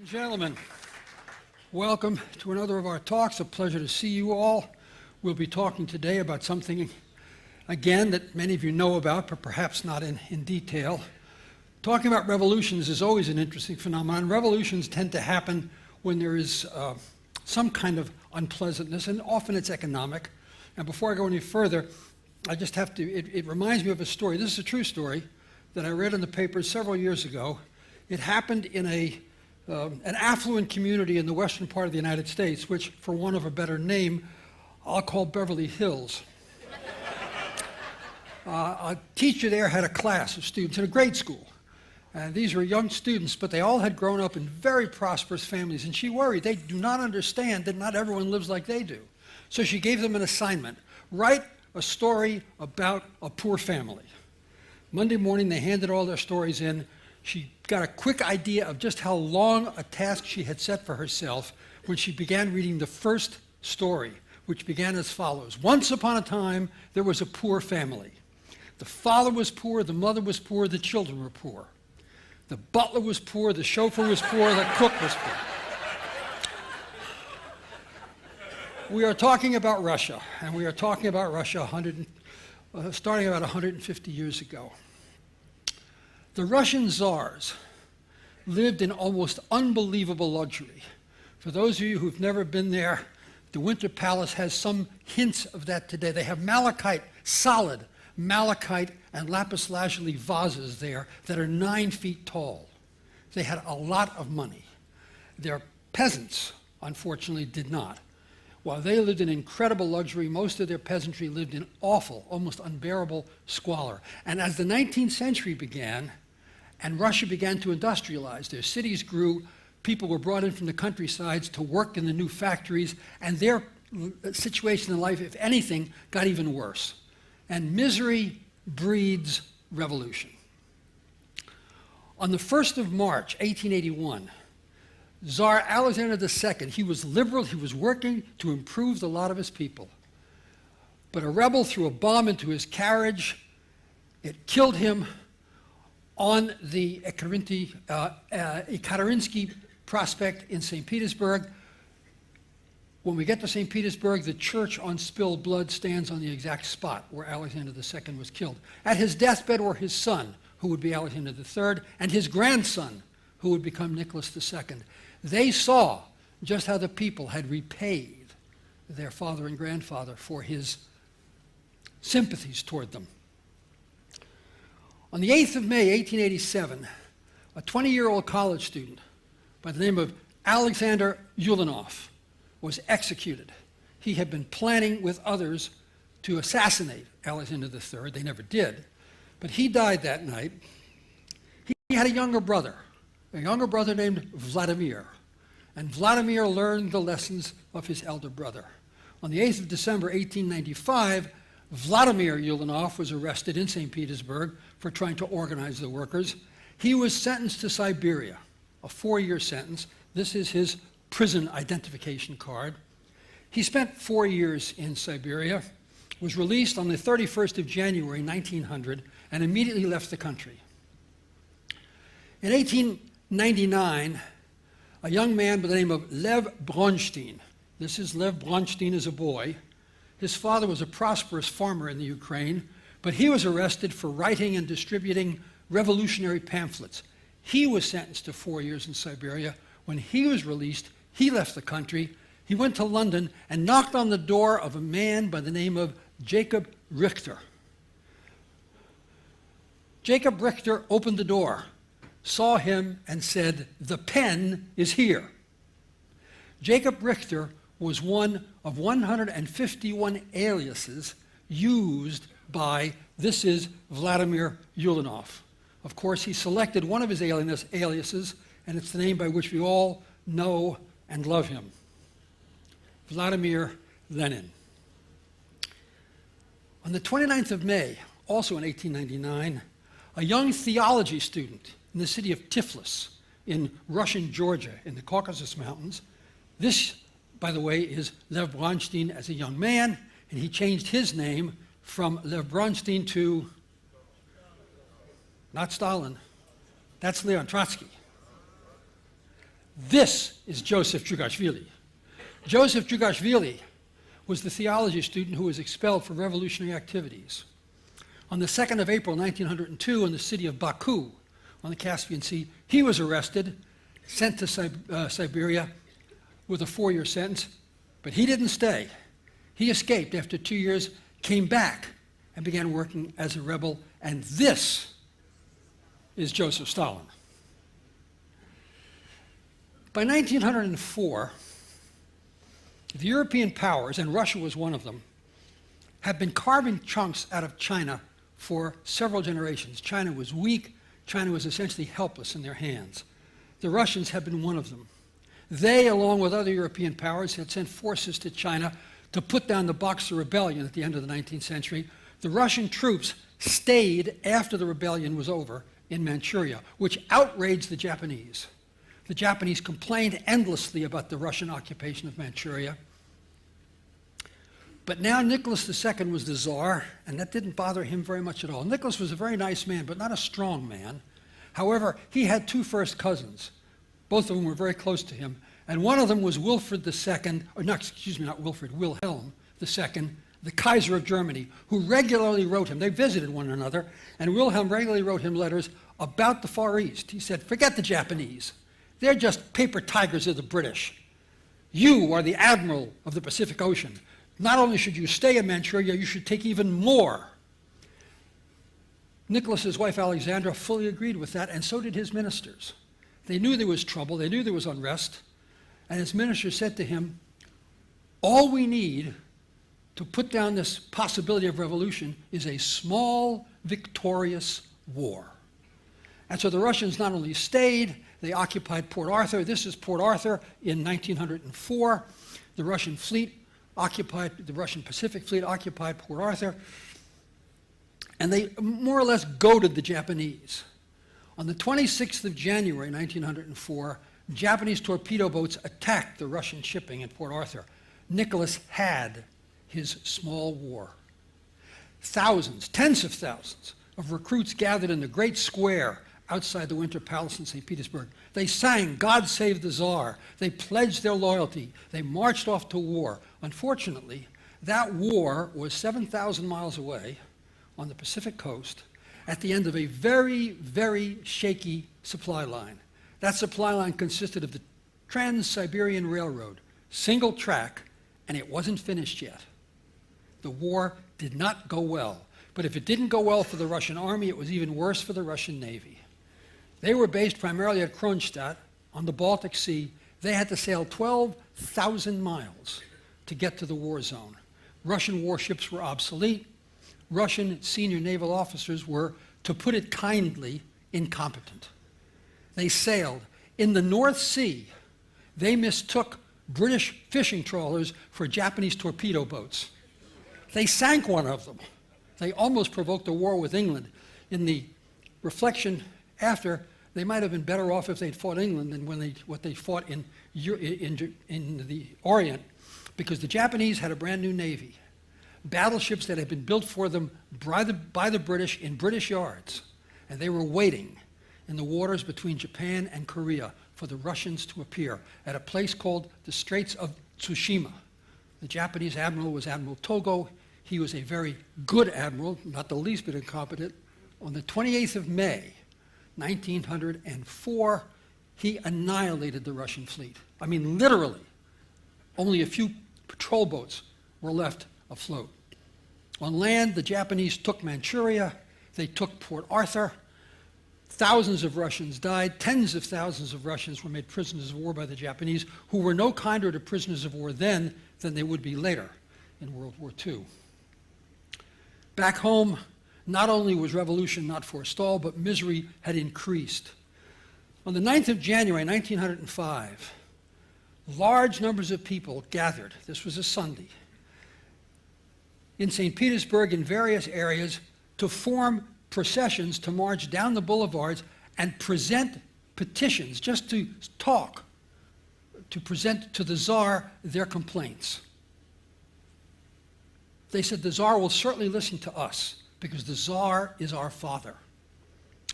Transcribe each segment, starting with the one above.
and gentlemen, welcome to another of our talks. A pleasure to see you all. We'll be talking today about something, again, that many of you know about, but perhaps not in detail. Talking about revolutions is always an interesting phenomenon. Revolutions tend to happen when there is some kind of unpleasantness, and often it's economic. And before I go any further, I just have to, it reminds me of a story. This is a true story that I read in the papers several years ago. It happened in an affluent community in the western part of the United States, which, for want of a better name, I'll call Beverly Hills. A teacher there had a class of students in a grade school. And these were young students, but they all had grown up in very prosperous families. And she worried they do not understand that not everyone lives like they do. So she gave them an assignment. Write a story about a poor family. Monday morning, they handed all their stories in. She got a quick idea of just how long a task she had set for herself when she began reading the first story, which began as follows. Once upon a time, there was a poor family. The father was poor, the mother was poor, the children were poor. The butler was poor, the chauffeur was poor, the cook was poor. We are talking about Russia, and we are talking about Russia starting about 150 years ago. The Russian czars lived in almost unbelievable luxury. For those of you who've never been there, the Winter Palace has some hints of that today. They have malachite, solid malachite and lapis lazuli vases there that are 9 feet tall. They had a lot of money. Their peasants, unfortunately, did not. While they lived in incredible luxury, most of their peasantry lived in awful, almost unbearable squalor. And as the 19th century began, and Russia began to industrialize, their cities grew, people were brought in from the countrysides to work in the new factories, and their situation in life, if anything, got even worse. And misery breeds revolution. On the 1st of March, 1881, Tsar Alexander II, he was liberal, he was working to improve the lot of his people. But a rebel threw a bomb into his carriage. It killed him on the Ekaterinski Prospect in St. Petersburg. When we get to St. Petersburg, the church on spilled blood stands on the exact spot where Alexander II was killed. At his deathbed were his son, who would be Alexander III, and his grandson, who would become Nicholas II. They saw just how the people had repaid their father and grandfather for his sympathies toward them. On the 8th of May, 1887, a 20-year-old college student by the name of Alexander Yulanov was executed. He had been planning with others to assassinate Alexander III. They never did, but he died that night. He had a younger brother named Vladimir, and Vladimir learned the lessons of his elder brother. On the 8th of December, 1895, Vladimir Yulanov was arrested in St. Petersburg for trying to organize the workers. He was sentenced to Siberia, a 4-year sentence. This is his prison identification card. He spent 4 years in Siberia, was released on the 31st of January, 1900, and immediately left the country. In 1899, a young man by the name of Lev Bronstein, this is Lev Bronstein as a boy. His father was a prosperous farmer in the Ukraine, but he was arrested for writing and distributing revolutionary pamphlets. He was sentenced to 4 years in Siberia. When he was released, he left the country. He went to London and knocked on the door of a man by the name of Jacob Richter. Jacob Richter opened the door, saw him, and said, "The pen is here." Jacob Richter was one of 151 aliases used by, this is Vladimir Yulanov. Of course, he selected one of his aliases, and it's the name by which we all know and love him, Vladimir Lenin. On the 29th of May, also in 1899, a young theology student in the city of Tiflis in Russian Georgia in the Caucasus Mountains, this, by the way, is Lev Bronstein as a young man, and he changed his name from Lev Bronstein to, not Stalin, that's Leon Trotsky. This is Joseph Drugashvili. Joseph Drugashvili was the theology student who was expelled for revolutionary activities. On the 2nd of April, 1902, in the city of Baku, on the Caspian Sea, he was arrested, sent to Siberia with a 4-year sentence, but he didn't stay. He escaped after 2 years, came back, and began working as a rebel, and this is Joseph Stalin. By 1904, the European powers, and Russia was one of them, have been carving chunks out of China for several generations. China was weak. China was essentially helpless in their hands. The Russians have been one of them. They, along with other European powers, had sent forces to China to put down the Boxer Rebellion at the end of the 19th century. The Russian troops stayed after the rebellion was over in Manchuria, which outraged the Japanese. The Japanese complained endlessly about the Russian occupation of Manchuria. But now Nicholas II was the Tsar, and that didn't bother him very much at all. Nicholas was a very nice man, but not a strong man. However, he had 2 first cousins. Both of them were very close to him. And one of them was Wilfred II, or not, excuse me, not Wilfred, Wilhelm II, the Kaiser of Germany, who regularly wrote him. They visited one another, and Wilhelm regularly wrote him letters about the Far East. He said, forget the Japanese. They're just paper tigers of the British. You are the admiral of the Pacific Ocean. Not only should you stay in Manchuria, you should take even more. Nicholas's wife Alexandra fully agreed with that, and so did his ministers. They knew there was trouble, they knew there was unrest, and his ministers said to him, all we need to put down this possibility of revolution is a small, victorious war. And so the Russians not only stayed, they occupied Port Arthur. This is Port Arthur in 1904. The Russian Pacific Fleet occupied Port Arthur, and they more or less goaded the Japanese. On the 26th of January, 1904, Japanese torpedo boats attacked the Russian shipping at Port Arthur. Nicholas had his small war. Thousands, tens of thousands of recruits gathered in the great square outside the Winter Palace in St. Petersburg. They sang God Save the Tsar. They pledged their loyalty. They marched off to war. Unfortunately, that war was 7,000 miles away on the Pacific coast at the end of a very, very shaky supply line. That supply line consisted of the Trans-Siberian Railroad, single track, and it wasn't finished yet. The war did not go well. But if it didn't go well for the Russian army, it was even worse for the Russian Navy. They were based primarily at Kronstadt on the Baltic Sea. They had to sail 12,000 miles to get to the war zone. Russian warships were obsolete. Russian senior naval officers were, to put it kindly, incompetent. They sailed. In the North Sea, they mistook British fishing trawlers for Japanese torpedo boats. They sank one of them. They almost provoked a war with England. In the reflection after, they might have been better off if they'd fought England than what they fought in the Orient, because the Japanese had a brand new navy. Battleships that had been built for them by the British in British yards, and they were waiting in the waters between Japan and Korea for the Russians to appear at a place called the Straits of Tsushima. The Japanese admiral was Admiral Togo. He was a very good admiral, not the least bit incompetent. On the 28th of May, 1904, he annihilated the Russian fleet. I mean, literally, only a few patrol boats were left afloat. On land, the Japanese took Manchuria. They took Port Arthur. Thousands of Russians died. Tens of thousands of Russians were made prisoners of war by the Japanese, who were no kinder to prisoners of war then than they would be later in World War II. Back home, not only was revolution not forestalled, but misery had increased. On the 9th of January, 1905, large numbers of people gathered, this was a Sunday, in St. Petersburg in various areas to form processions to march down the boulevards and present petitions, just to talk, to present to the Tsar their complaints. They said the Tsar will certainly listen to us because the Tsar is our father.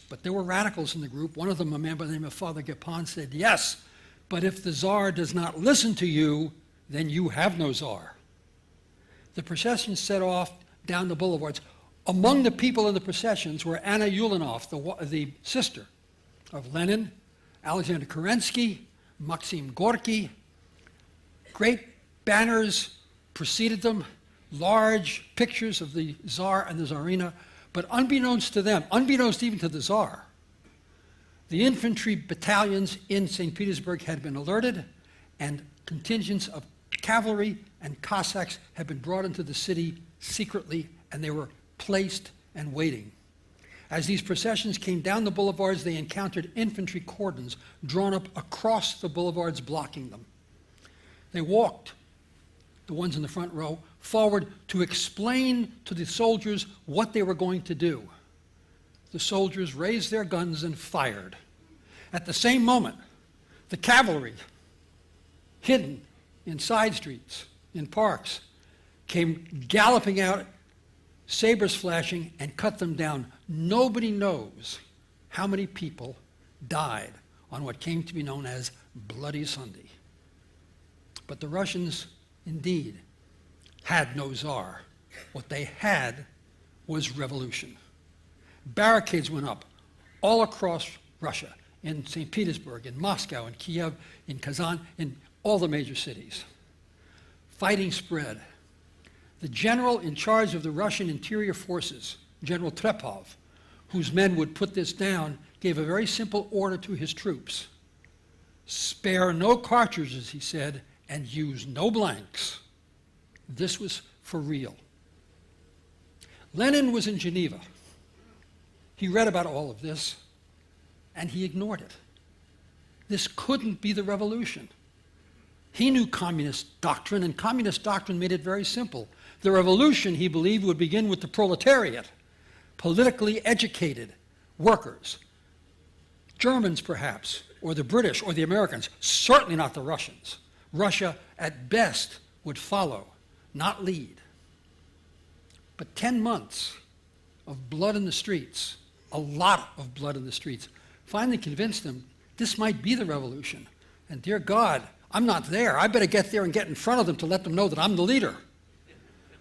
But there were radicals in the group. One of them, a man by the name of Father Gapon, said, yes, But if the Tsar does not listen to you, then you have no Tsar. The procession set off down the boulevards. Among the people in the processions were Anna Ulanov, the sister of Lenin, Alexander Kerensky, Maxim Gorky. Great banners preceded them, large pictures of the Tsar and the Tsarina. But unbeknownst to them, unbeknownst even to the Tsar, the infantry battalions in St. Petersburg had been alerted, and contingents of cavalry and Cossacks had been brought into the city secretly, and they were placed and waiting. As these processions came down the boulevards, they encountered infantry cordons drawn up across the boulevards, blocking them. They walked, the ones in the front row, forward to explain to the soldiers what they were going to do. The soldiers raised their guns and fired. At the same moment, the cavalry, hidden in side streets, in parks, came galloping out, sabers flashing, and cut them down. Nobody knows how many people died on what came to be known as Bloody Sunday. But the Russians, indeed, had no Tsar. What they had was revolution. Barricades went up all across Russia, in St. Petersburg, in Moscow, in Kiev, in Kazan, in all the major cities. Fighting spread. The general in charge of the Russian interior forces, General Trepov, whose men would put this down, gave a very simple order to his troops. Spare no cartridges, he said, and use no blanks. This was for real. Lenin was in Geneva. He read about all of this, and he ignored it. This couldn't be the revolution. He knew communist doctrine, and communist doctrine made it very simple. The revolution, he believed, would begin with the proletariat, politically educated workers, Germans perhaps, or the British, or the Americans, certainly not the Russians. Russia, at best, would follow, not lead. But 10 months of blood in the streets, a lot of blood in the streets, finally convinced him this might be the revolution. And dear God, I'm not there. I better get there and get in front of them to let them know that I'm the leader.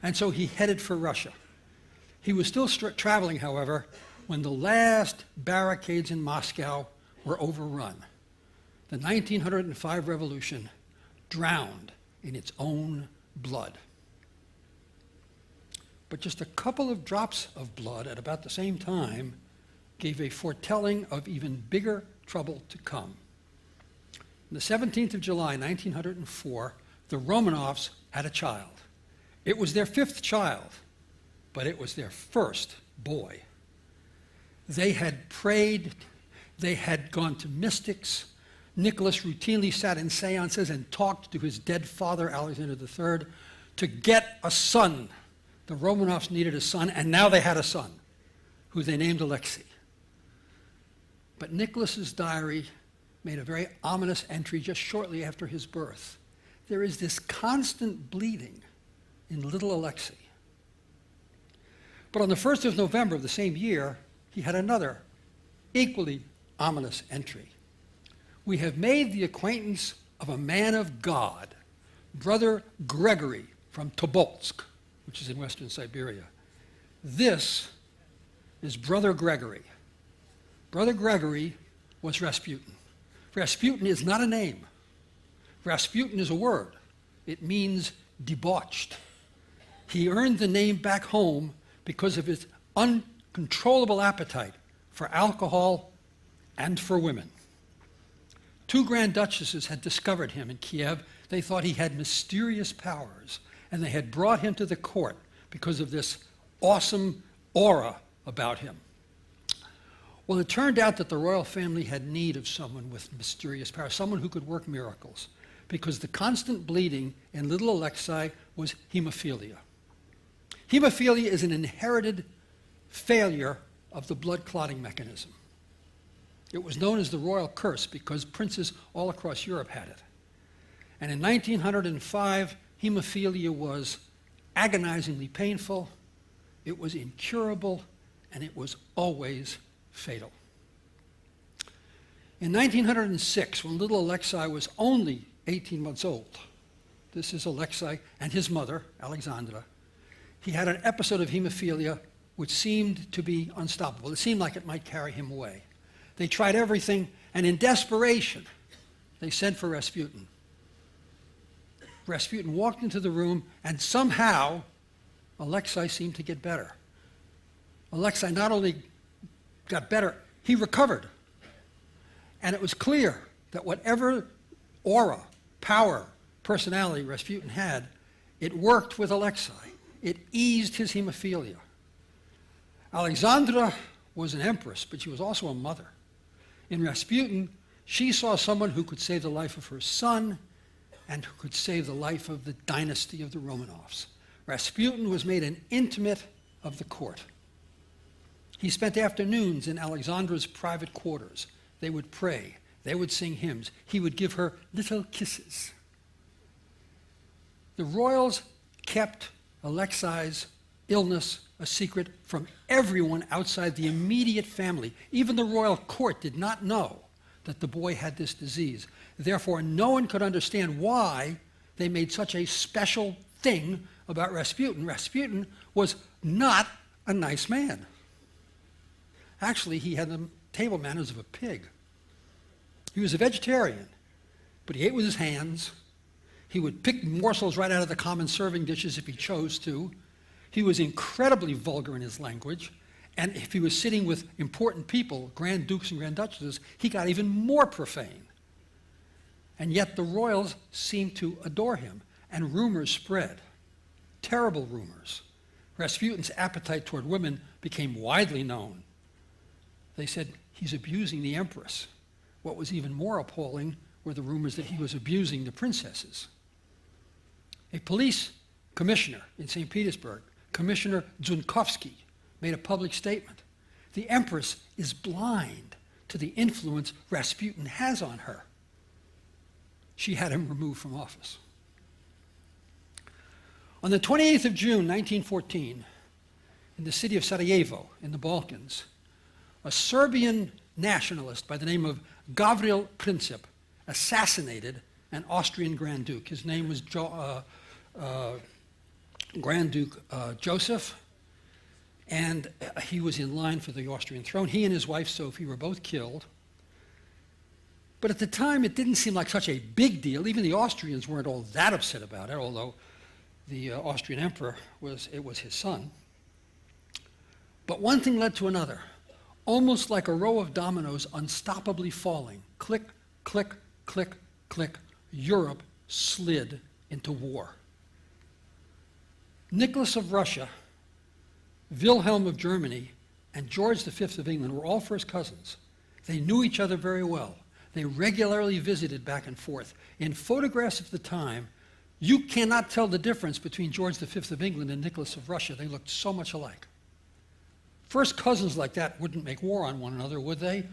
And so he headed for Russia. He was still traveling, however, when the last barricades in Moscow were overrun. The 1905 revolution drowned in its own blood. But just a couple of drops of blood at about the same time gave a foretelling of even bigger trouble to come. On the 17th of July, 1904, the Romanovs had a child. It was their 5th child, but it was their first boy. They had prayed, they had gone to mystics. Nicholas routinely sat in seances and talked to his dead father, Alexander III, to get a son. The Romanovs needed a son, and now they had a son, who they named Alexei. But Nicholas's diary made a very ominous entry just shortly after his birth. There is this constant bleeding in little Alexei. But on the 1st of November of the same year, he had another equally ominous entry. We have made the acquaintance of a man of God, Brother Gregory from Tobolsk, which is in western Siberia. This is Brother Gregory. Brother Gregory was Rasputin. Rasputin is not a name. Rasputin is a word. It means debauched. He earned the name back home because of his uncontrollable appetite for alcohol and for women. 2 grand duchesses had discovered him in Kiev. They thought he had mysterious powers, and they had brought him to the court because of this awesome aura about him. Well, it turned out that the royal family had need of someone with mysterious power, someone who could work miracles, because the constant bleeding in little Alexei was hemophilia. Hemophilia is an inherited failure of the blood clotting mechanism. It was known as the royal curse because princes all across Europe had it. And in 1905, hemophilia was agonizingly painful, it was incurable, and it was always fatal. In 1906, when little Alexei was only 18 months old, this is Alexei and his mother, Alexandra, he had an episode of hemophilia which seemed to be unstoppable. It seemed like it might carry him away. They tried everything, and in desperation, they sent for Rasputin. Rasputin walked into the room, and somehow Alexei seemed to get better. Alexei not only got better, he recovered. And it was clear that whatever aura, power, personality Rasputin had, it worked with Alexei. It eased his hemophilia. Alexandra was an empress, but she was also a mother. In Rasputin, she saw someone who could save the life of her son and who could save the life of the dynasty of the Romanovs. Rasputin was made an intimate of the court. He spent afternoons in Alexandra's private quarters. They would pray. They would sing hymns. He would give her little kisses. The royals kept Alexei's illness a secret from everyone outside the immediate family. Even the royal court did not know that the boy had this disease. Therefore, no one could understand why they made such a special thing about Rasputin. Rasputin was not a nice man. Actually, he had the table manners of a pig. He was a vegetarian, but he ate with his hands. He would pick morsels right out of the common serving dishes if he chose to. He was incredibly vulgar in his language, and if he was sitting with important people, Grand Dukes and Grand Duchesses, he got even more profane. And yet the royals seemed to adore him, and rumors spread, terrible rumors. Rasputin's appetite toward women became widely known. They said, he's abusing the empress. What was even more appalling were the rumors that he was abusing the princesses. A police commissioner in St. Petersburg, Commissioner Dzunkovsky, made a public statement. The empress is blind to the influence Rasputin has on her. She had him removed from office. On the 28th of June, 1914, in the city of Sarajevo in the Balkans, a Serbian nationalist by the name of Gavril Princip assassinated an Austrian Grand Duke. His name was Grand Duke Joseph, and he was in line for the Austrian throne. He and his wife Sophie were both killed. But at the time, it didn't seem like such a big deal. Even the Austrians weren't all that upset about it, although the Austrian emperor was his son. But one thing led to another, almost like a row of dominoes unstoppably falling. Click, click, click, click. Europe slid into war. Nicholas of Russia, Wilhelm of Germany, and George V of England were all first cousins. They knew each other very well. They regularly visited back and forth. In photographs of the time, you cannot tell the difference between George V of England and Nicholas of Russia. They looked so much alike. First cousins like that wouldn't make war on one another, would they?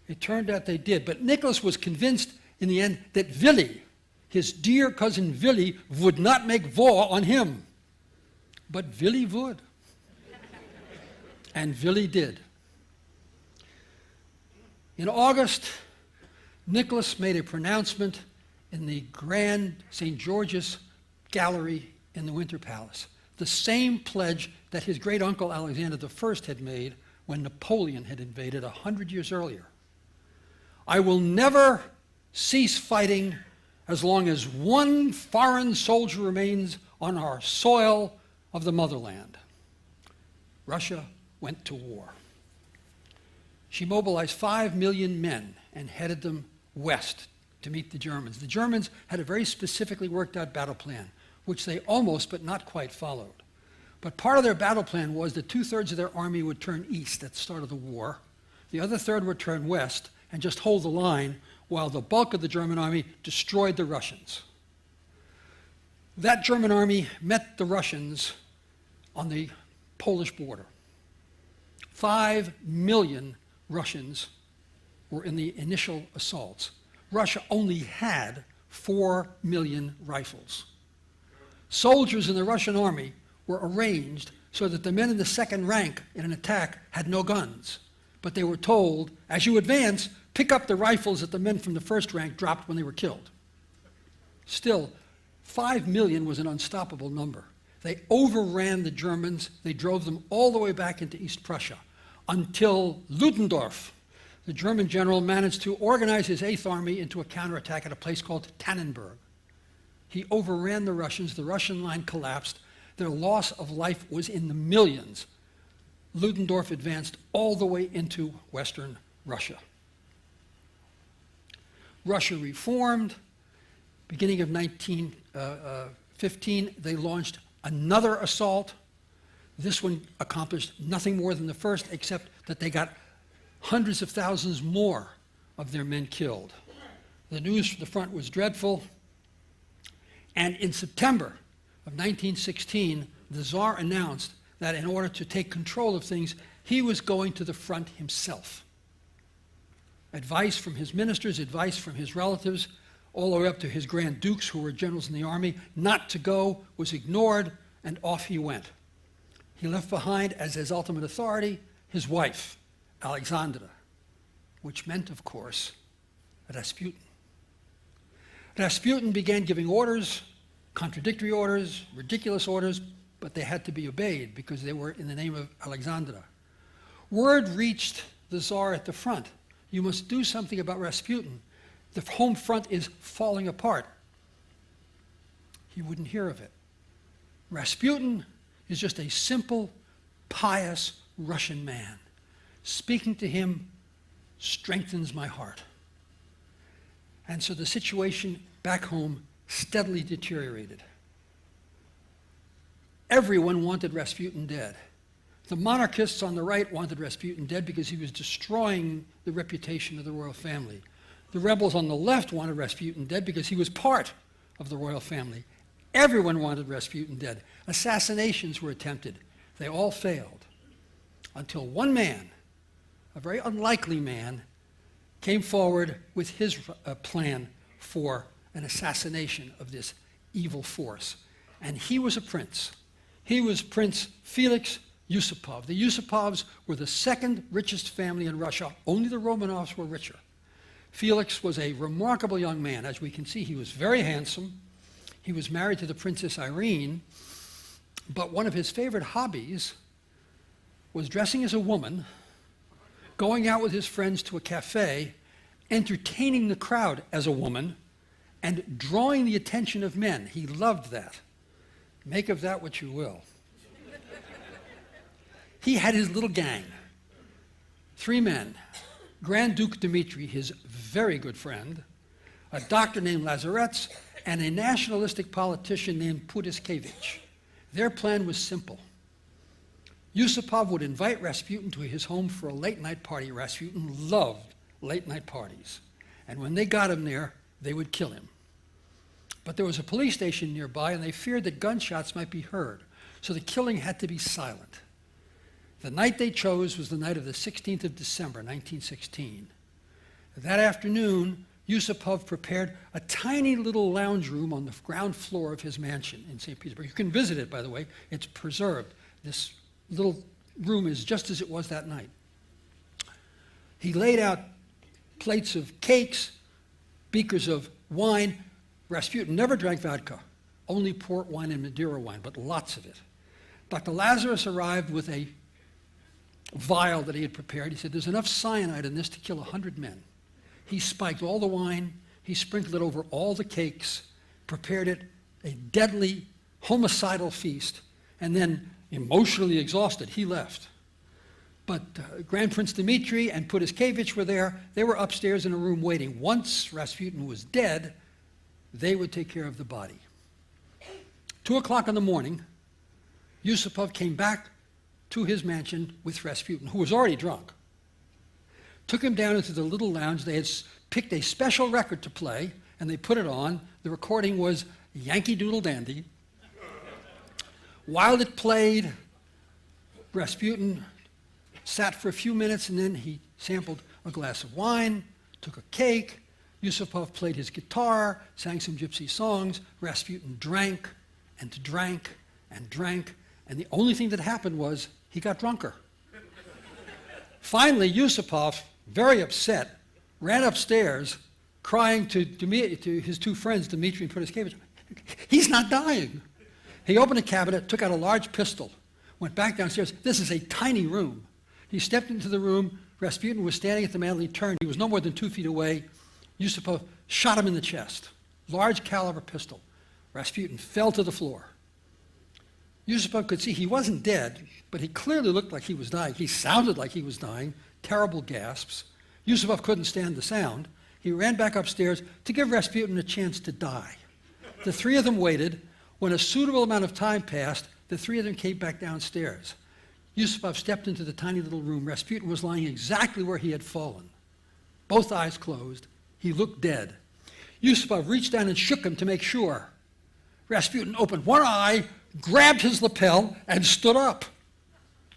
It turned out they did. But Nicholas was convinced in the end that Willy, his dear cousin Willy, would not make war on him. But Willy would. And Willy did. In August, Nicholas made a pronouncement in the Grand St. George's Gallery in the Winter Palace, the same pledge that his great-uncle Alexander I had made when Napoleon had invaded 100 years earlier. I will never cease fighting as long as one foreign soldier remains on our soil of the motherland. Russia went to war. She mobilized 5 million men and headed them west to meet the Germans. The Germans had a very specifically worked out battle plan, which they almost but not quite followed. But part of their battle plan was that 2/3 of their army would turn east at the start of the war. The other third would turn west and just hold the line while the bulk of the German army destroyed the Russians. That German army met the Russians on the Polish border. 5 million Russians were in the initial assaults. Russia only had 4 million rifles. Soldiers in the Russian army were arranged so that the men in the second rank in an attack had no guns. but they were told, as you advance, pick up the rifles that the men from the first rank dropped when they were killed. Still, 5 million was an unstoppable number. They overran the Germans. They drove them all the way back into East Prussia until Ludendorff, the German general, managed to organize his 8th Army into a counterattack at a place called Tannenberg. He overran the Russians. The Russian line collapsed. Their loss of life was in the millions. Ludendorff advanced all the way into Western Russia. Russia reformed. Beginning of 1915, they launched another assault. This one accomplished nothing more than the first, except that they got hundreds of thousands more of their men killed. The news from the front was dreadful. And in September of 1916, the Tsar announced that in order to take control of things, he was going to the front himself. Advice from his ministers, advice from his relatives, all the way up to his Grand Dukes, who were generals in the army, not to go was ignored, and off he went. He left behind as his ultimate authority his wife, Alexandra, which meant, of course, Rasputin. Rasputin began giving orders, contradictory orders, ridiculous orders, but they had to be obeyed because they were in the name of Alexandra. Word reached the Tsar at the front. You must do something about Rasputin. The home front is falling apart. He wouldn't hear of it. Rasputin is just a simple, pious Russian man. Speaking to him strengthens my heart. And so the situation back home steadily deteriorated. Everyone wanted Rasputin dead. The monarchists on the right wanted Rasputin dead because he was destroying the reputation of the royal family. The rebels on the left wanted Rasputin dead because he was part of the royal family. Everyone wanted Rasputin dead. Assassinations were attempted. They all failed. Until one man, a very unlikely man, came forward with his plan for an assassination of this evil force. And he was a prince. He was Prince Felix Yusupov. The Yusupovs were the second richest family in Russia. Only the Romanovs were richer. Felix was a remarkable young man. As we can see, he was very handsome. He was married to the Princess Irene, but one of his favorite hobbies was dressing as a woman, going out with his friends to a cafe, entertaining the crowd as a woman, and drawing the attention of men. He loved that. Make of that what you will. He had his little gang, 3 men, Grand Duke Dmitri, his very good friend, a doctor named Lazarets, and a nationalistic politician named Putiskevich. Their plan was simple. Yusupov would invite Rasputin to his home for a late-night party. Rasputin loved late-night parties. And when they got him there, they would kill him. But there was a police station nearby, and they feared that gunshots might be heard. So the killing had to be silent. The night they chose was the night of the 16th of December, 1916. That afternoon, Yusupov prepared a tiny little lounge room on the ground floor of his mansion in St. Petersburg. You can visit it, by the way. It's preserved. This little room is just as it was that night. He laid out plates of cakes, beakers of wine. Rasputin never drank vodka, only port wine and Madeira wine, but lots of it. Dr. Lazarus arrived with a vial that he had prepared. He said, there's enough cyanide in this to kill 100 men. He spiked all the wine, he sprinkled it over all the cakes, prepared it, a deadly, homicidal feast, and then, emotionally exhausted, he left. But Grand Prince Dmitri and Putiskevich were there. They were upstairs in a room waiting. Once Rasputin was dead, they would take care of the body. 2 o'clock in the morning, Yusupov came back to his mansion with Rasputin, who was already drunk. Took him down into the little lounge. They had picked a special record to play, and they put it on. The recording was Yankee Doodle Dandy. While it played, Rasputin sat for a few minutes, and then he sampled a glass of wine, took a cake. Yusupov played his guitar, sang some gypsy songs. Rasputin drank and drank and drank, and the only thing that happened was he got drunker. Finally, Yusupov, very upset, ran upstairs crying to his two friends, Dmitri and Protaskevich, "He's not dying." He opened a cabinet, took out a large pistol, went back downstairs. This is a tiny room. He stepped into the room. Rasputin was standing at the mantel. He turned. He was no more than 2 feet away. Yusupov shot him in the chest. Large caliber pistol. Rasputin fell to the floor. Yusupov could see he wasn't dead, but he clearly looked like he was dying. He sounded like he was dying. Terrible gasps. Yusupov couldn't stand the sound. He ran back upstairs to give Rasputin a chance to die. The three of them waited. When a suitable amount of time passed, the three of them came back downstairs. Yusupov stepped into the tiny little room. Rasputin was lying exactly where he had fallen. Both eyes closed. He looked dead. Yusupov reached down and shook him to make sure. Rasputin opened one eye, grabbed his lapel, and stood up.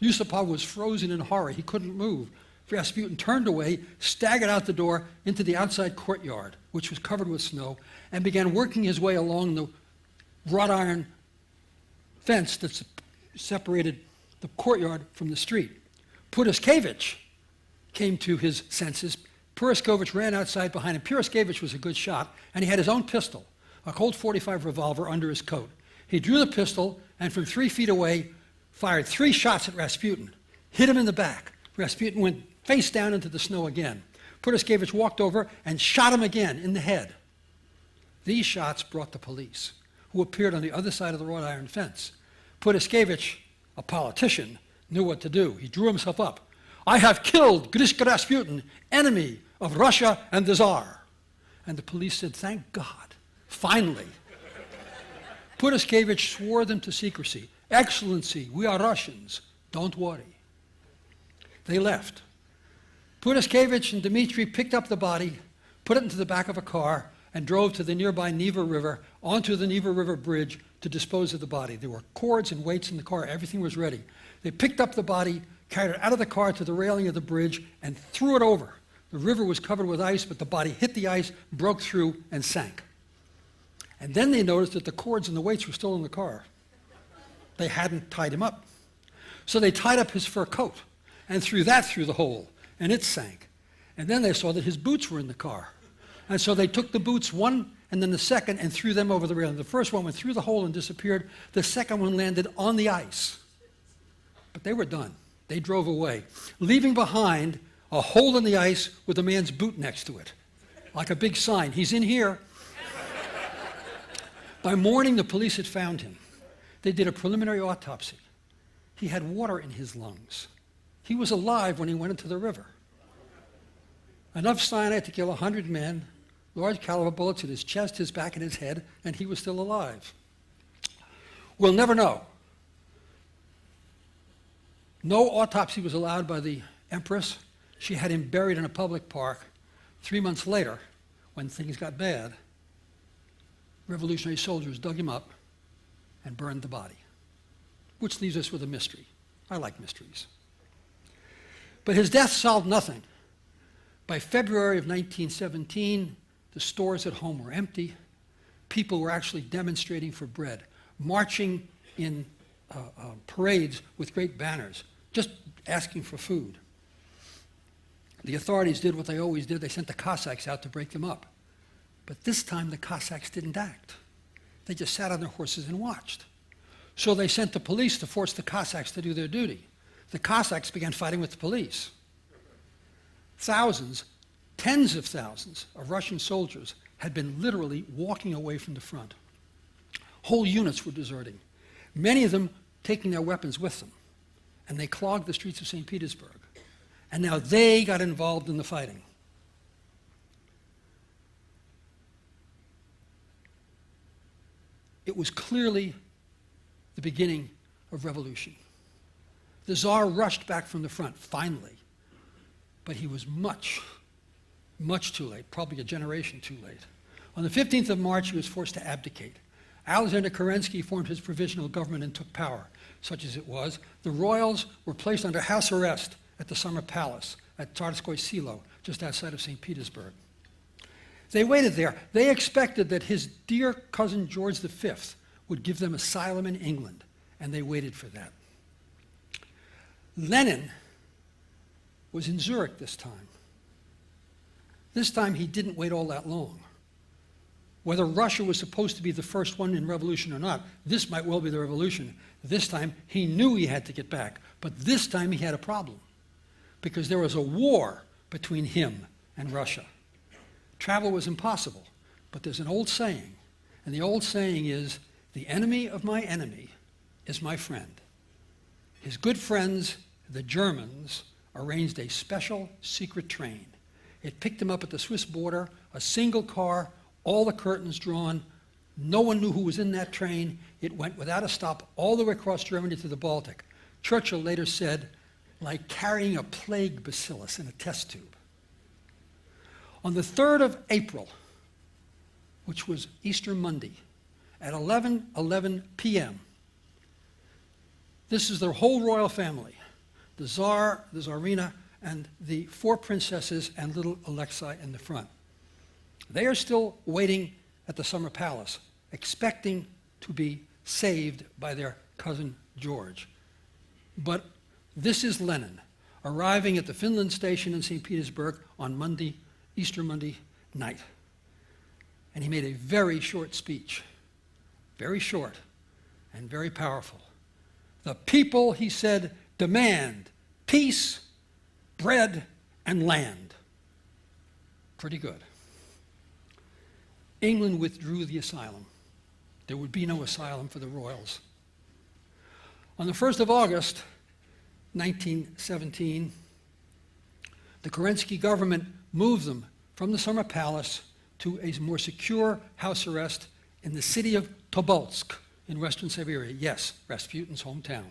Yusupov was frozen in horror. He couldn't move. Rasputin turned away, staggered out the door into the outside courtyard, which was covered with snow, and began working his way along the wrought iron fence that separated the courtyard from the street. Protaskevich came to his senses. Protaskevich ran outside behind him. Protaskevich was a good shot, and he had his own pistol, a Colt .45 revolver under his coat. He drew the pistol, and from 3 feet away, fired 3 shots at Rasputin, hit him in the back. Rasputin went face down into the snow again. Protaskevich walked over and shot him again in the head. These shots brought the police, who appeared on the other side of the wrought iron fence. Protaskevich, a politician, knew what to do. He drew himself up. "I have killed Grishka Rasputin, enemy of Russia and the Tsar." And the police said, "Thank God, finally." Protaskevich swore them to secrecy. "Excellency, we are Russians. Don't worry." They left. Protaskevich and Dmitri picked up the body, put it into the back of a car, and drove to the nearby Neva River, onto the Neva River Bridge to dispose of the body. There were cords and weights in the car. Everything was ready. They picked up the body, carried it out of the car to the railing of the bridge, and threw it over. The river was covered with ice, but the body hit the ice, broke through, and sank. And then they noticed that the cords and the weights were still in the car. They hadn't tied him up. So they tied up his fur coat and threw that through the hole, and it sank. And then they saw that his boots were in the car. And so they took the boots, one and then the second, and threw them over the railing. The first one went through the hole and disappeared. The second one landed on the ice. But they were done. They drove away, leaving behind a hole in the ice with a man's boot next to it, like a big sign. "He's in here." By morning, the police had found him. They did a preliminary autopsy. He had water in his lungs. He was alive when he went into the river. Enough cyanide to kill 100 men, large caliber bullets in his chest, his back, and his head, and he was still alive. We'll never know. No autopsy was allowed by the Empress. She had him buried in a public park. 3 months later, when things got bad, revolutionary soldiers dug him up and burned the body, which leaves us with a mystery. I like mysteries. But his death solved nothing. By February of 1917, the stores at home were empty. People were actually demonstrating for bread, marching in parades with great banners, just asking for food. The authorities did what they always did. They sent the Cossacks out to break them up. But this time the Cossacks didn't act. They just sat on their horses and watched. So they sent the police to force the Cossacks to do their duty. The Cossacks began fighting with the police. Thousands, tens of thousands of Russian soldiers had been literally walking away from the front. Whole units were deserting, many of them taking their weapons with them, and they clogged the streets of St. Petersburg. And now they got involved in the fighting. It was clearly the beginning of revolution. The Tsar rushed back from the front, finally, but he was much, much too late, probably a generation too late. On the 15th of March, he was forced to abdicate. Alexander Kerensky formed his provisional government and took power. Such as it was, the royals were placed under house arrest at the Summer Palace at Tsarskoye Selo, just outside of St. Petersburg. They waited there. They expected that his dear cousin George V would give them asylum in England, and they waited for that. Lenin was in Zurich this time. This time he didn't wait all that long. Whether Russia was supposed to be the first one in revolution or not, this might well be the revolution. This time he knew he had to get back, but this time he had a problem because there was a war between him and Russia. Travel was impossible, but there's an old saying, and the old saying is, the enemy of my enemy is my friend. His good friends, the Germans, arranged a special secret train. It picked him up at the Swiss border, a single car, all the curtains drawn. No one knew who was in that train. It went without a stop all the way across Germany to the Baltic. Churchill later said, like carrying a plague bacillus in a test tube. On the 3rd of April, which was Easter Monday, at 11:11 p.m., this is the whole royal family, the Tsar, the Tsarina, and the 4 princesses and little Alexei in the front. They are still waiting at the Summer Palace, expecting to be saved by their cousin George. But this is Lenin, arriving at the Finland station in St. Petersburg on Monday, Easter Monday night. And he made a very short speech, very short and very powerful. The people, he said, demand peace, bread, and land. Pretty good. England withdrew the asylum. There would be no asylum for the royals. On the 1st of August, 1917, the Kerensky government moved them from the Summer Palace to a more secure house arrest in the city of Tobolsk in western Siberia. Yes, Rasputin's hometown.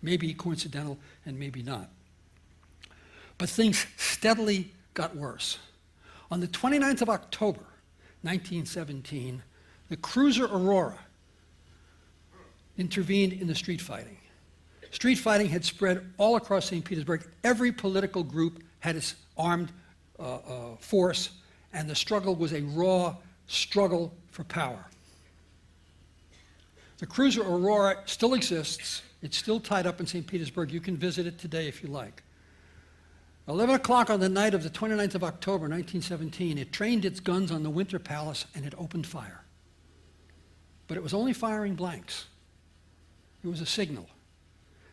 Maybe coincidental and maybe not. But things steadily got worse. On the 29th of October, 1917, the cruiser Aurora intervened in the street fighting. Street fighting had spread all across St. Petersburg. Every political group had its armed force, and the struggle was a raw struggle for power. The cruiser Aurora still exists. It's still tied up in St. Petersburg. You can visit it today if you like. 11 o'clock on the night of the 29th of October, 1917, it trained its guns on the Winter Palace and it opened fire. But it was only firing blanks. It was a signal.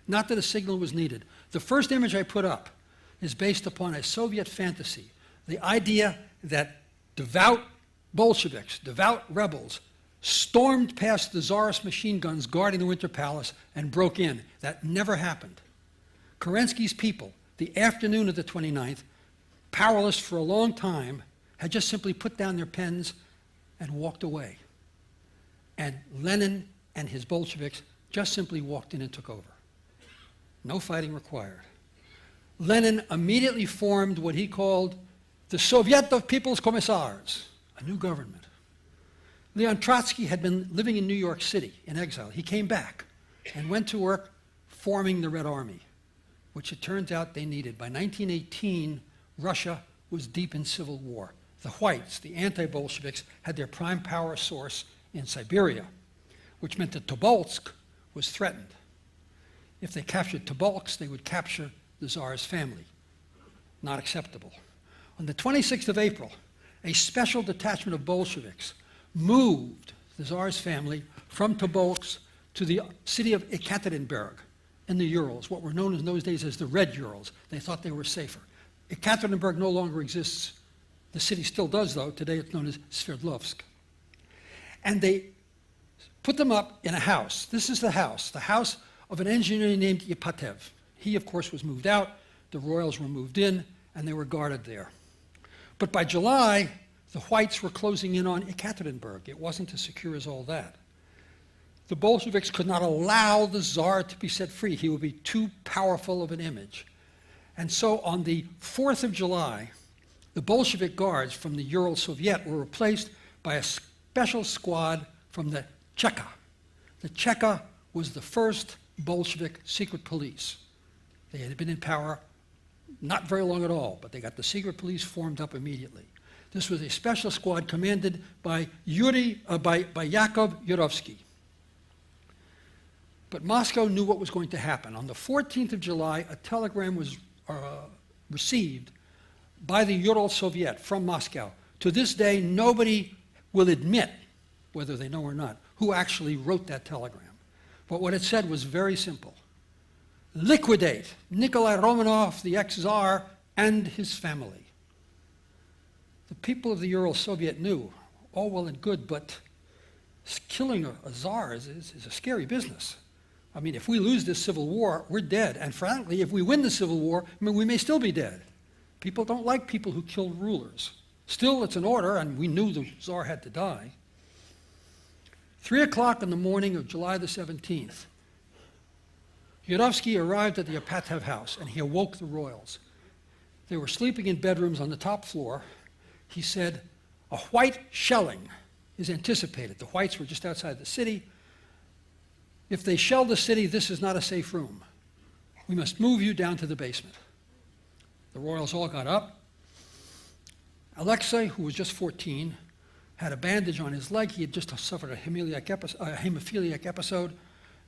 Not that a signal was needed. The first image I put up is based upon a Soviet fantasy, the idea that devout Bolsheviks, devout rebels, stormed past the Tsarist machine guns guarding the Winter Palace and broke in. That never happened. Kerensky's people, the afternoon of the 29th, powerless for a long time, had just simply put down their pens and walked away. And Lenin and his Bolsheviks just simply walked in and took over. No fighting required. Lenin immediately formed what he called the Soviet of People's Commissars, a new government. Leon Trotsky had been living in New York City in exile. He came back and went to work forming the Red Army, which it turns out they needed. By 1918, Russia was deep in civil war. The Whites, the anti-Bolsheviks, had their prime power source in Siberia, which meant that Tobolsk was threatened. If they captured Tobolsk, they would capture the Tsar's family. Not acceptable. On the 26th of April, a special detachment of Bolsheviks moved the Tsar's family from Tobolsk to the city of Ekaterinburg in the Urals, what were known in those days as the Red Urals. They thought they were safer. Ekaterinburg no longer exists. The city still does, though. Today it's known as Sverdlovsk. And they put them up in a house. This is the house of an engineer named Yepatev. He, of course, was moved out. The royals were moved in, and they were guarded there. But by July, the Whites were closing in on Ekaterinburg. It wasn't as secure as all that. The Bolsheviks could not allow the Tsar to be set free. He would be too powerful of an image. And so on the 4th of July, the Bolshevik guards from the Ural Soviet were replaced by a special squad from the Cheka. The Cheka was the first Bolshevik secret police. They had been in power not very long at all, but they got the secret police formed up immediately. This was a special squad commanded by Yakov Yurovsky. But Moscow knew what was going to happen. On the 14th of July, a telegram was received by the Ural Soviet from Moscow. To this day, nobody will admit, whether they know or not, who actually wrote that telegram. But what it said was very simple. Liquidate Nikolai Romanov, the ex-Tsar, and his family. The people of the Ural Soviet knew, all well and good, but killing a Tsar is a scary business. I mean, if we lose this civil war, we're dead. And frankly, if we win the civil war, I mean, we may still be dead. People don't like people who kill rulers. Still, it's an order, and we knew the Tsar had to die. 3 o'clock in the morning of July the 17th, Yurovsky arrived at the Apatev house, and he awoke the royals. They were sleeping in bedrooms on the top floor. He said, a white shelling is anticipated. The whites were just outside the city. If they shell the city, this is not a safe room. We must move you down to the basement. The royals all got up. Alexei, who was just 14, had a bandage on his leg. He had just suffered a hemophiliac episode.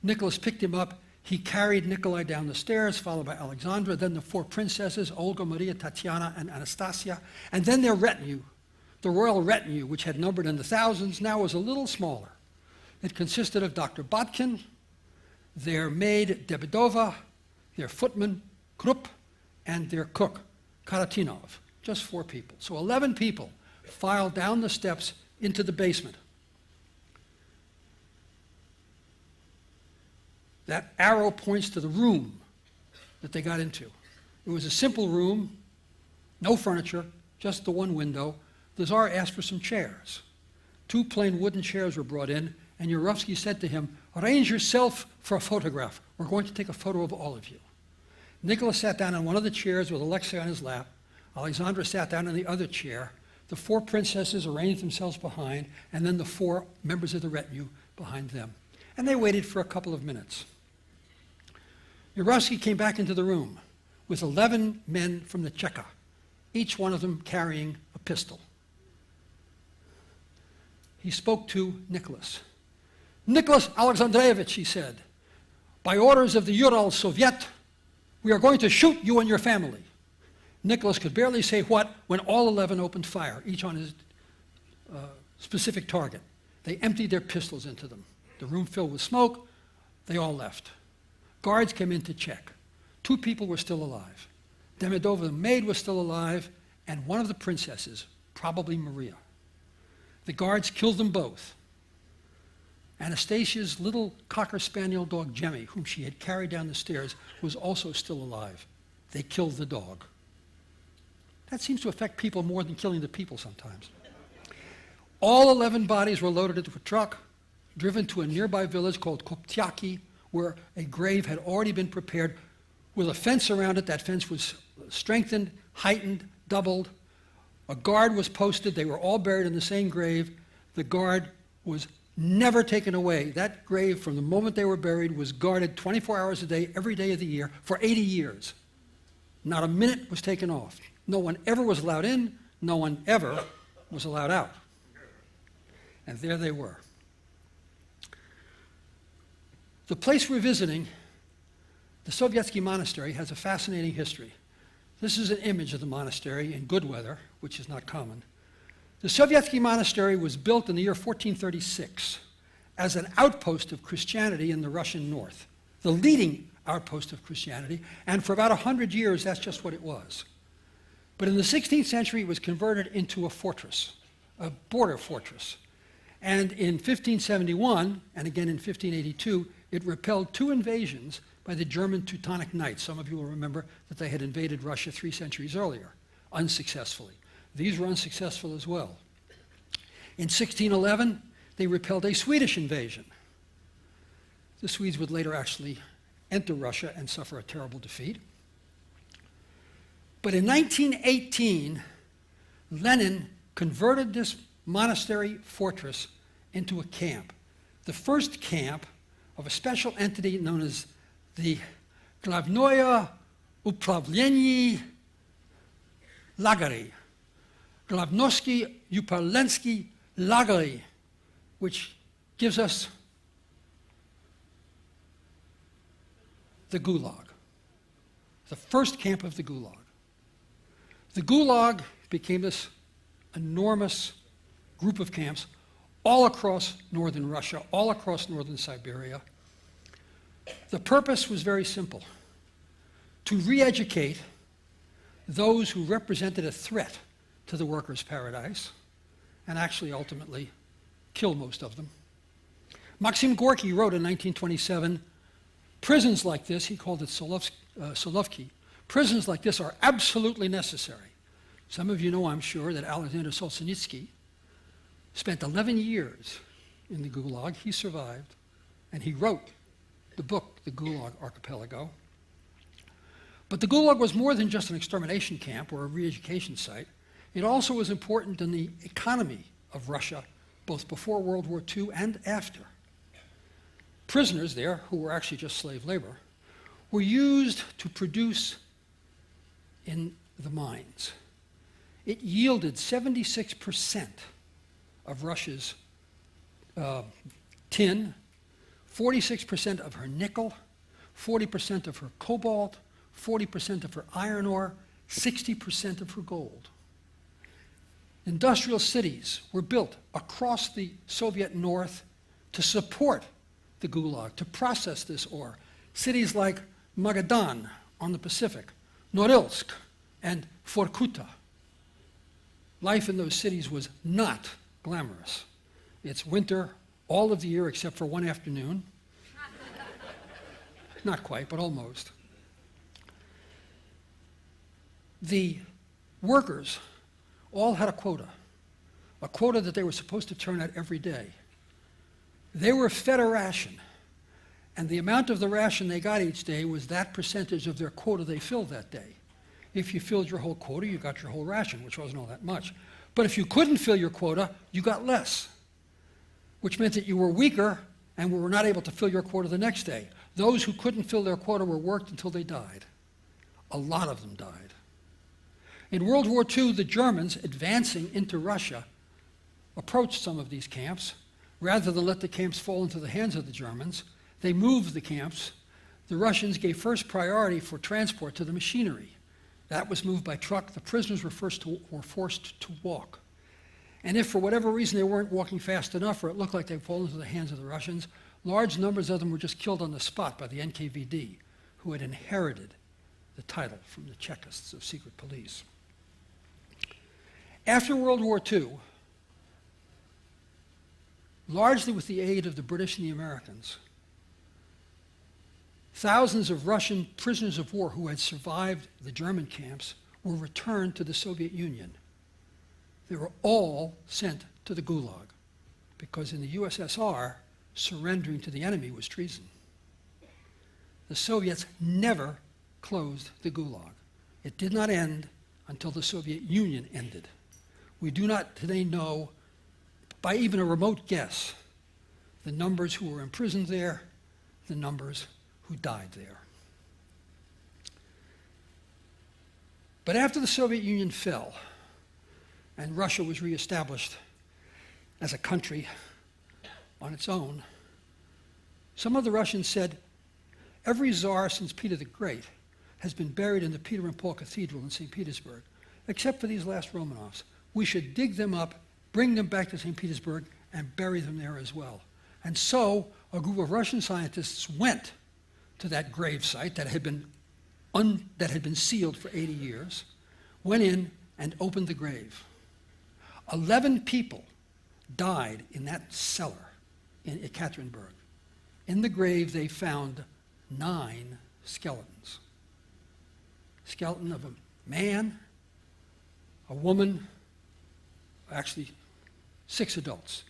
Nicholas picked him up. He carried Nikolai down the stairs, followed by Alexandra, then the 4 princesses, Olga, Maria, Tatiana, and Anastasia, and then their retinue. The royal retinue, which had numbered in the thousands, now was a little smaller. It consisted of Dr. Botkin, their maid, Debedova, their footman, Krupp, and their cook, Karatinov. Just 4 people. So 11 people filed down the steps into the basement. That arrow points to the room that they got into. It was a simple room, no furniture, just the one window. The Tsar asked for some chairs. 2 plain wooden chairs were brought in, and Yurovsky said to him, arrange yourself for a photograph. We're going to take a photo of all of you. Nicholas sat down on one of the chairs with Alexei on his lap. Alexandra sat down in the other chair. The 4 princesses arranged themselves behind, and then the 4 members of the retinue behind them. And they waited for a couple of minutes. Yurovsky came back into the room with 11 men from the Cheka, each one of them carrying a pistol. He spoke to Nicholas. Nicholas Alexandrovich, he said, by orders of the Ural Soviet, we are going to shoot you and your family. Nicholas could barely say what when all 11 opened fire, each on his specific target. They emptied their pistols into them. The room filled with smoke. They all left. Guards came in to check. 2 people were still alive. Demidova, the maid, was still alive, and one of the princesses, probably Maria. The guards killed them both. Anastasia's little cocker spaniel dog, Jemmy, whom she had carried down the stairs, was also still alive. They killed the dog. That seems to affect people more than killing the people sometimes. All 11 bodies were loaded into a truck, driven to a nearby village called Koptyaki, where a grave had already been prepared with a fence around it. That fence was strengthened, heightened, doubled. A guard was posted. They were all buried in the same grave. The guard was never taken away. That grave, from the moment they were buried, was guarded 24 hours a day, every day of the year, for 80 years. Not a minute was taken off. No one ever was allowed in. No one ever was allowed out. And there they were. The place we're visiting, the Solovetsky Monastery, has a fascinating history. This is an image of the monastery in good weather, which is not common. The Solovetsky Monastery was built in the year 1436 as an outpost of Christianity in the Russian north, the leading outpost of Christianity, and for about 100 years, that's just what it was. But in the 16th century, it was converted into a fortress, a border fortress. And in 1571, and again in 1582, it repelled 2 invasions by the German Teutonic Knights. Some of you will remember that they had invaded Russia 3 centuries earlier, unsuccessfully. These were unsuccessful as well. In 1611, they repelled a Swedish invasion. The Swedes would later actually enter Russia and suffer a terrible defeat. But in 1918, Lenin converted this monastery fortress into a camp. The first camp of a special entity known as the Glavnoye Upravlenie Lagary, Glavnosky Upalensky Lagary, which gives us the Gulag, the first camp of the Gulag. The Gulag became this enormous group of camps all across northern Russia, all across northern Siberia. The purpose was very simple: to re-educate those who represented a threat to the workers' paradise, and actually ultimately kill most of them. Maxim Gorky wrote in 1927, prisons like this, he called it Solovetsky, prisons like this are absolutely necessary. Some of you know, I'm sure, that Alexander Solzhenitsyn spent 11 years in the Gulag. He survived, and he wrote the book, The Gulag Archipelago. But the Gulag was more than just an extermination camp or a re-education site. It also was important in the economy of Russia, both before World War II and after. Prisoners there, who were actually just slave labor, were used to produce in the mines. It yielded 76% of Russia's tin, 46% of her nickel, 40% of her cobalt, 40% of her iron ore, 60% of her gold. Industrial cities were built across the Soviet North to support the Gulag, to process this ore. Cities like Magadan on the Pacific, Norilsk, and Vorkuta. Life in those cities was not glamorous. It's winter all of the year except for one afternoon. Not quite, but almost. The workers all had a quota that they were supposed to turn out every day. They were fed a ration, and the amount of the ration they got each day was that percentage of their quota they filled that day. If you filled your whole quota, you got your whole ration, which wasn't all that much. But if you couldn't fill your quota, you got less, which meant that you were weaker and were not able to fill your quota the next day. Those who couldn't fill their quota were worked until they died. A lot of them died. In World War II, the Germans, advancing into Russia, approached some of these camps. Rather than let the camps fall into the hands of the Germans, they moved the camps. The Russians gave first priority for transport to the machinery. That was moved by truck. The prisoners were forced to walk. And if for whatever reason they weren't walking fast enough, or it looked like they'd fallen into the hands of the Russians, large numbers of them were just killed on the spot by the NKVD, who had inherited the title from the Chekists of secret police. After World War II, largely with the aid of the British and the Americans, thousands of Russian prisoners of war who had survived the German camps were returned to the Soviet Union. They were all sent to the Gulag because in the USSR, surrendering to the enemy was treason. The Soviets never closed the Gulag. It did not end until the Soviet Union ended. We do not today know, by even a remote guess, the numbers who were imprisoned there, the numbers who died there. But after the Soviet Union fell and Russia was reestablished as a country on its own, some of the Russians said, every czar since Peter the Great has been buried in the Peter and Paul Cathedral in St. Petersburg, except for these last Romanovs. We should dig them up, bring them back to St. Petersburg, and bury them there as well. And so a group of Russian scientists went to that grave site that had been sealed for 80 years, went in and opened the grave. 11 people died in that cellar in Ekaterinburg. In the grave, they found 9 skeletons. Skeleton of a man, a woman, actually 6 adults,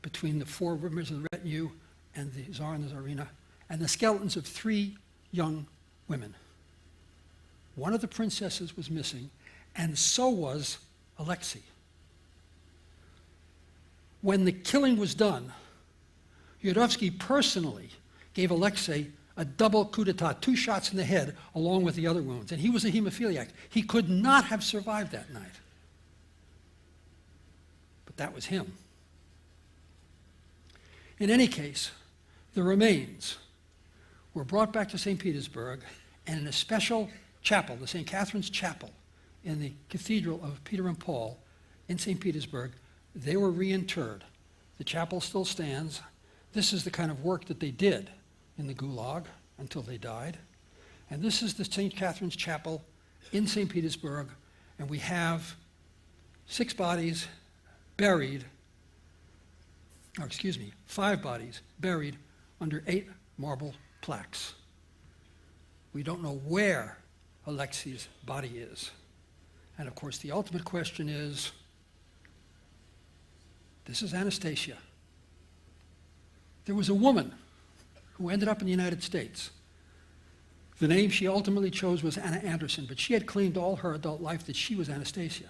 between the 4 members of the retinue and the Tsar and the Tsarina, and the skeletons of 3 young women. One of the princesses was missing, and so was Alexei. When the killing was done, Yudovsky personally gave Alexei a double coup d'etat, 2 shots in the head, along with the other wounds, and he was a hemophiliac. He could not have survived that night. But that was him. In any case, the remains were brought back to St. Petersburg, and in a special chapel, the St. Catherine's Chapel in the Cathedral of Peter and Paul in St. Petersburg. They were reinterred. The chapel still stands. This is the kind of work that they did in the Gulag until they died. And this is the St. Catherine's Chapel in St. Petersburg, and we have 5 bodies buried under 8 marble plaques. We don't know where Alexei's body is. And of course, the ultimate question is, this is Anastasia. There was a woman who ended up in the United States. The name she ultimately chose was Anna Anderson, but she had claimed all her adult life that she was Anastasia.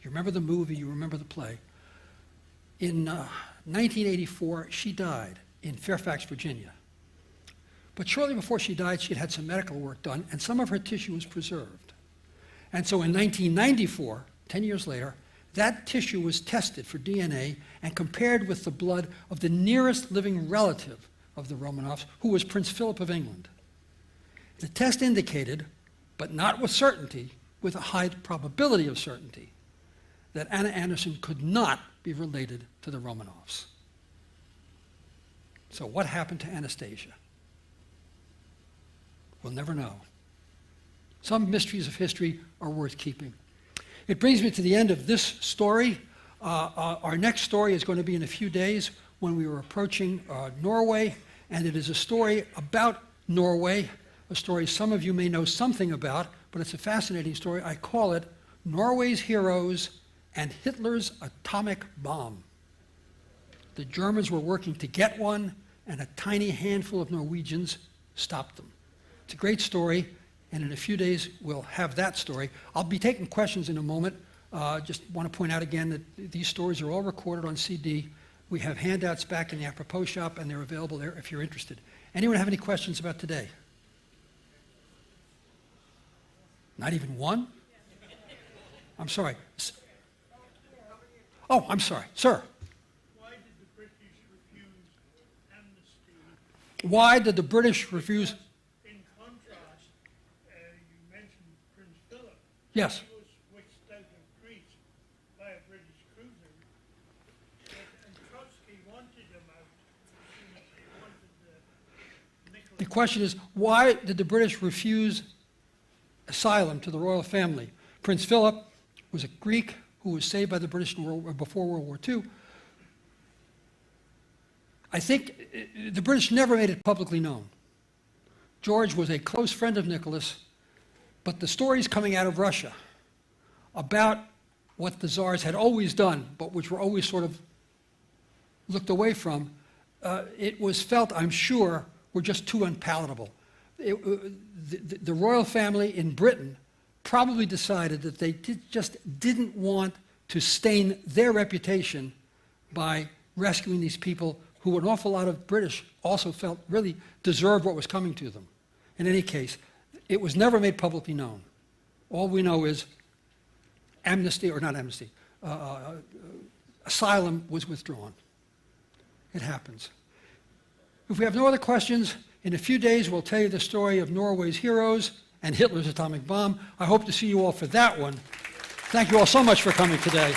You remember the movie, you remember the play. In 1984, she died in Fairfax, Virginia. But shortly before she died, she had had some medical work done, and some of her tissue was preserved. And so in 1994, 10 years later, that tissue was tested for DNA and compared with the blood of the nearest living relative of the Romanovs, who was Prince Philip of England. The test indicated, but not with certainty, with a high probability of certainty, that Anna Anderson could not be related to the Romanovs. So what happened to Anastasia? We'll never know. Some mysteries of history are worth keeping. It brings me to the end of this story. Our next story is going to be in a few days when we are approaching Norway, and it is a story about Norway, a story some of you may know something about, but it's a fascinating story. I call it Norway's Heroes and Hitler's Atomic Bomb. The Germans were working to get one, and a tiny handful of Norwegians stopped them. It's a great story, and in a few days we'll have that story. I'll be taking questions in a moment. Just want to point out again that these stories are all recorded on CD. We have handouts back in the apropos shop, and they're available there if you're interested. Anyone have any questions about today? Not even one? I'm sorry. Oh, I'm sorry. Sir. Why did the British refuse amnesty? Why did the British refuse? In contrast, you mentioned Prince Philip. Yes. He was whisked out of Greece by a British cruiser. And Trotsky wanted him out. He wanted The question is, why did the British refuse asylum to the royal family? Prince Philip was a Greek who was saved by the British before World War II. I think the British never made it publicly known. George was a close friend of Nicholas, but the stories coming out of Russia about what the Tsars had always done, but which were always sort of looked away from, it was felt, I'm sure, were just too unpalatable. The royal family in Britain probably decided that they just didn't want to stain their reputation by rescuing these people who an awful lot of British also felt really deserved what was coming to them. In any case, it was never made publicly known. All we know is asylum was withdrawn. It happens. If we have no other questions, in a few days we'll tell you the story of Norway's heroes and Hitler's atomic bomb. I hope to see you all for that one. Thank you all so much for coming today.